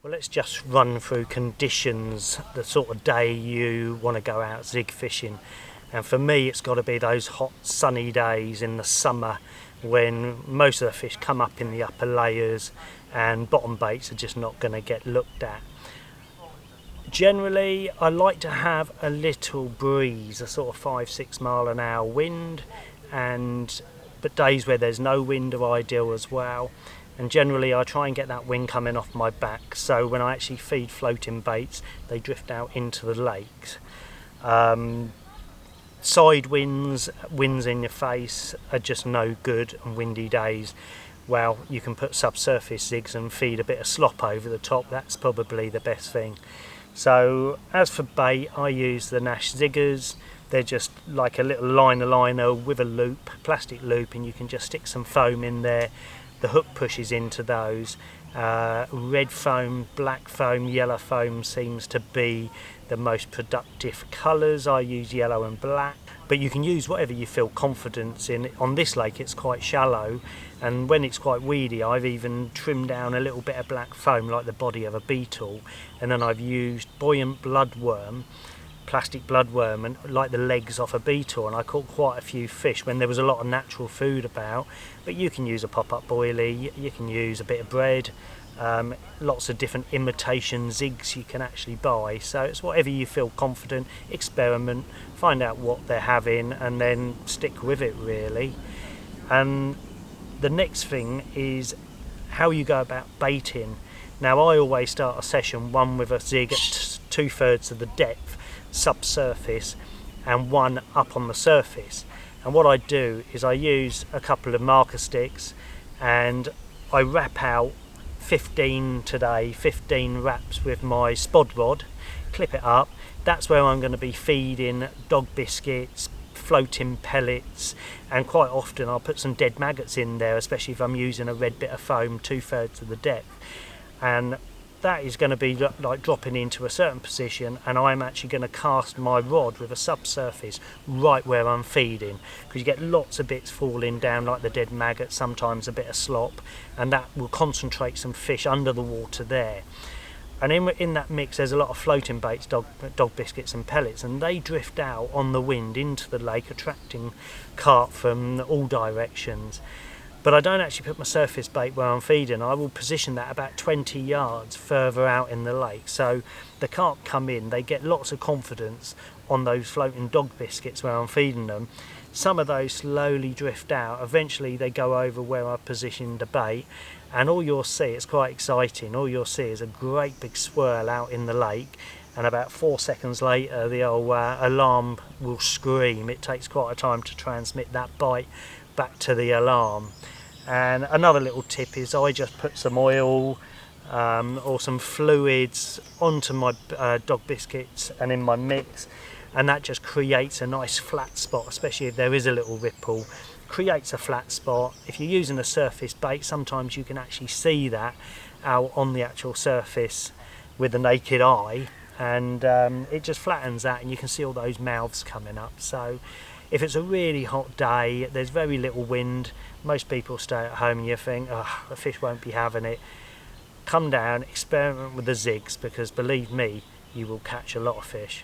Well, let's just run through conditions, the sort of day you want to go out zig fishing. And for me, it's got to be those hot sunny days in the summer when most of the fish come up in the upper layers and bottom baits are just not going to get looked at. Generally, I like to have a little breeze, a sort of 5-6 mile an hour wind, but days where there's no wind are ideal as well. And generally I try and get that wind coming off my back, so when I actually feed floating baits they drift out into the lakes. Side winds in your face are just no good on windy days. Well, you can put subsurface zigs and feed a bit of slop over the top. That's probably the best thing. So as for bait, I use the Nash ziggers. They're just like a little liner with a loop, plastic loop, and you can just stick some foam in there. The hook pushes into those. Red foam, black foam, yellow foam seems to be the most productive colours. I use yellow and black, but you can use whatever you feel confidence in. On this lake it's quite shallow, and when it's quite weedy I've even trimmed down a little bit of black foam like the body of a beetle, and then I've used buoyant bloodworm, plastic bloodworm, and like the legs off a beetle, and I caught quite a few fish when there was a lot of natural food about. But you can use a pop-up boilie, you can use a bit of bread, lots of different imitation zigs you can actually buy. So it's whatever you feel confident, experiment, find out what they're having and then stick with it really. And the next thing is how you go about baiting. Now I always start a session one with a zig at 2/3 of the depth subsurface and one up on the surface, and what I do is I use a couple of marker sticks and I wrap out 15 wraps with my spod rod, clip it up. That's where I'm going to be feeding dog biscuits, floating pellets, and quite often I'll put some dead maggots in there, especially if I'm using a red bit of foam 2/3 of the depth. And that is going to be like dropping into a certain position, and I'm actually going to cast my rod with a subsurface right where I'm feeding, because you get lots of bits falling down like the dead maggot, sometimes a bit of slop, and that will concentrate some fish under the water there. And in that mix there's a lot of floating baits, dog biscuits and pellets, and they drift out on the wind into the lake, attracting carp from all directions. But I don't actually put my surface bait where I'm feeding. I will position that about 20 yards further out in the lake. So the carp come in, they get lots of confidence on those floating dog biscuits where I'm feeding them. Some of those slowly drift out. Eventually they go over where I've positioned the bait, and all you'll see, it's quite exciting, all you'll see is a great big swirl out in the lake, and about 4 seconds later the old alarm will scream. It takes quite a time to transmit that bite back to the alarm. And another little tip is I just put some oil or some fluids onto my dog biscuits and in my mix, and that just creates a nice flat spot, especially if there is a little ripple. Creates a flat spot. If you're using a surface bait, sometimes you can actually see that out on the actual surface with the naked eye, and it just flattens that and you can see all those mouths coming up. So if it's a really hot day, there's very little wind, most people stay at home and you think, oh, the fish won't be having it. Come down, experiment with the zigs, because believe me, you will catch a lot of fish.